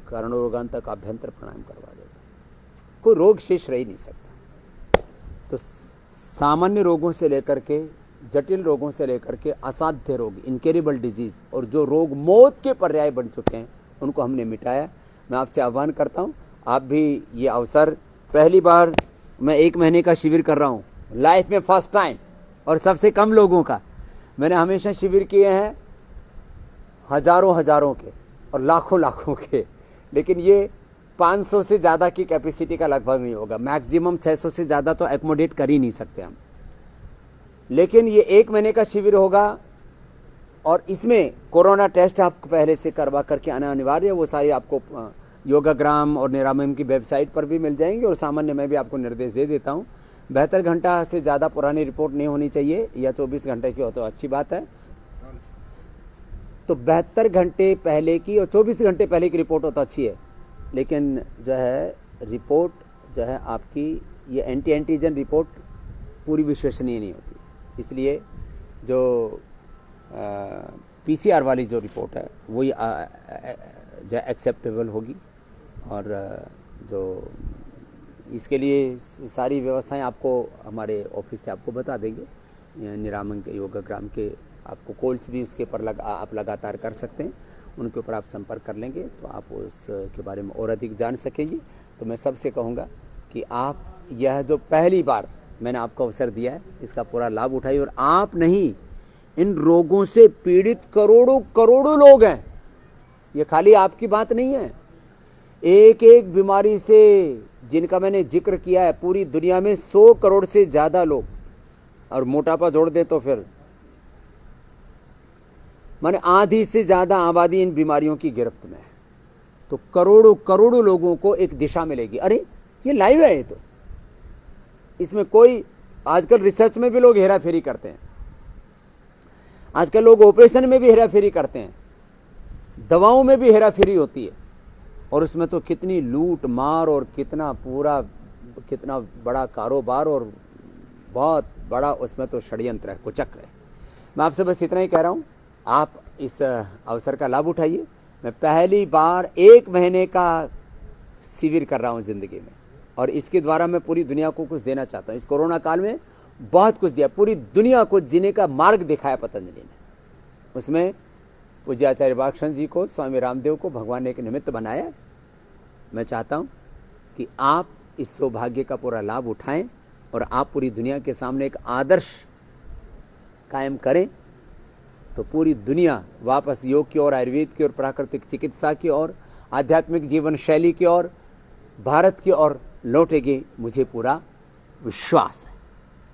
कर्ण रोगान तक अभ्यंतर प्राणायाम करवा देते। कोई रोग शेष रह ही नहीं सकता। तो सामान्य रोगों से लेकर के जटिल रोगों से लेकर के असाध्य रोग, इनकेरेबल डिजीज, और जो रोग मौत के पर्याय बन चुके हैं उनको हमने मिटाया। मैं आपसे आह्वान करता हूँ, आप भी ये अवसर, पहली बार मैं 1 महीने का शिविर कर रहा हूँ, लाइफ में फर्स्ट टाइम, और सबसे कम लोगों का। मैंने हमेशा शिविर किए हैं हजारों के और लाखों के, लेकिन ये 500 से ज़्यादा की कैपेसिटी का लगभग नहीं होगा। मैक्सिमम 600 से ज़्यादा तो एकोमोडेट कर ही नहीं सकते हम। लेकिन ये 1 महीने का शिविर होगा, और इसमें कोरोना टेस्ट आपको पहले से करवा करके आना अनिवार्य है। वो सारी आपको योगाग्राम और निरामयम की वेबसाइट पर भी मिल जाएंगे, और सामान्य मैं भी आपको निर्देश दे देता हूँ। 72 घंटा से ज़्यादा पुरानी रिपोर्ट नहीं होनी चाहिए, या 24 घंटे की हो तो अच्छी बात है। तो 72 घंटे पहले की और 24 घंटे पहले की रिपोर्ट हो तो अच्छी है, लेकिन जो है रिपोर्ट जो है आपकी ये एंटीजन रिपोर्ट पूरी विश्वसनीय नहीं होती। इसलिए जो PCR वाली जो रिपोर्ट है वही जो एक्सेप्टेबल होगी, और जो इसके लिए सारी व्यवस्थाएं आपको हमारे ऑफिस से आपको बता देंगे। निरामयम के योगाग्राम के आपको कॉल्स भी उसके ऊपर आप लगातार कर सकते हैं, उनके ऊपर आप संपर्क कर लेंगे तो आप उसके बारे में और अधिक जान सकेंगे। तो मैं सबसे कहूँगा कि आप यह जो पहली बार मैंने आपको अवसर दिया है इसका पूरा लाभ उठाइए। और आप नहीं, इन रोगों से पीड़ित करोड़ों लोग हैं, ये खाली आपकी बात नहीं है। एक एक बीमारी से जिनका मैंने जिक्र किया है, पूरी दुनिया में 100 करोड़ से ज़्यादा लोग, और मोटापा जोड़ दे तो फिर माने आधी से ज़्यादा आबादी इन बीमारियों की गिरफ्त में है। तो करोड़ों लोगों को एक दिशा मिलेगी। अरे ये लाइव है, ये तो इसमें कोई, आजकल रिसर्च में भी लोग हेरा फेरी करते हैं, आजकल लोग ऑपरेशन में भी हेरा फेरी करते हैं, दवाओं में भी हेरा फेरी होती है, और उसमें तो कितनी लूट मार और कितना बड़ा कारोबार और बहुत बड़ा उसमें तो षड्यंत्र है, कुचक्र है। मैं आपसे बस इतना ही कह रहा हूँ, आप इस अवसर का लाभ उठाइए। मैं पहली बार 1 महीने का शिविर कर रहा हूँ ज़िंदगी में, और इसके द्वारा मैं पूरी दुनिया को कुछ देना चाहता हूँ। इस कोरोना काल में बहुत कुछ दिया, पूरी दुनिया को जीने का मार्ग दिखाया पतंजलि ने। उसमें पूज्य आचार्य बालकृष्ण जी को, स्वामी रामदेव को भगवान ने एक निमित्त बनाया। मैं चाहता हूँ कि आप इस सौभाग्य का पूरा लाभ उठाएं और आप पूरी दुनिया के सामने एक आदर्श कायम करें, तो पूरी दुनिया वापस योग की ओर, आयुर्वेद की ओर, प्राकृतिक चिकित्सा की ओर, आध्यात्मिक जीवन शैली की ओर, भारत की ओर लौटेगी, मुझे पूरा विश्वास है।